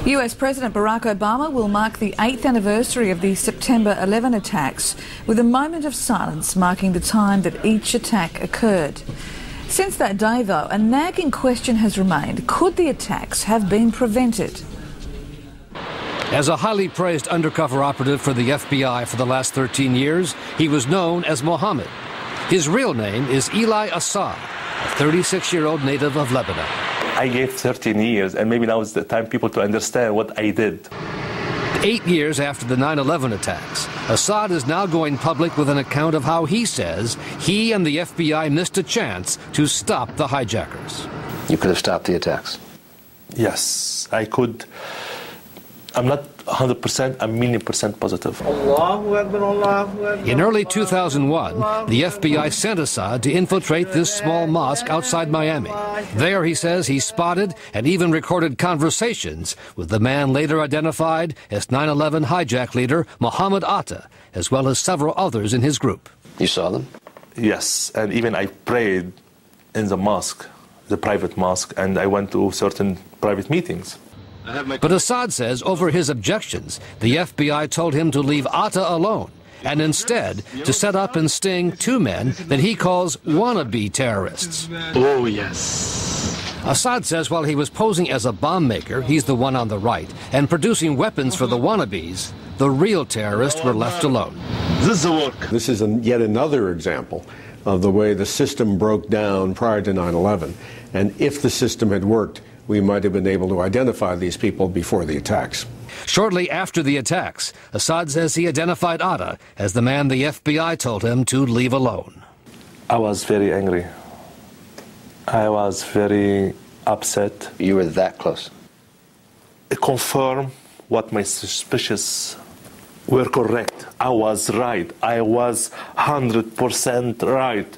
US President Barack Obama will mark the 8th anniversary of the September 11 attacks with a moment of silence marking the time that each attack occurred. Since that day, though, a nagging question has remained: could the attacks have been prevented? As a highly praised undercover operative for the FBI for the last 13 years, he was known as Mohammed. His real name is Eli Assad, a 36-year-old native of Lebanon. I gave 13 years, and maybe now is the time people to understand what I did. 8 years after the 9/11 attacks, Assad is now going public with an account of how he says he and the FBI missed a chance to stop the hijackers. You could have stopped the attacks. Yes, I could. I'm not 100%, I'm million% positive. In early 2001, the FBI sent Assad to infiltrate this small mosque outside Miami. There, he says, he spotted and even recorded conversations with the man later identified as 9/11 hijack leader Mohammed Atta, as well as several others in his group. You saw them? Yes, and even I prayed in the mosque, the private mosque, and I went to certain private meetings. But Assad says over his objections, the FBI told him to leave Atta alone and instead to set up and sting two men that he calls wannabe terrorists. Oh, yes. Assad says while he was posing as a bomb maker, he's the one on the right, and producing weapons for the wannabes, the real terrorists were left alone. This is yet another example of the way the system broke down prior to 9/11. And if the system had worked, we might have been able to identify these people before the attacks. Shortly after the attacks, Assad says he identified Atta as the man the FBI told him to leave alone. I was very angry. I was very upset. You were that close? It confirmed what my suspicions were correct. I was right. I was 100% right.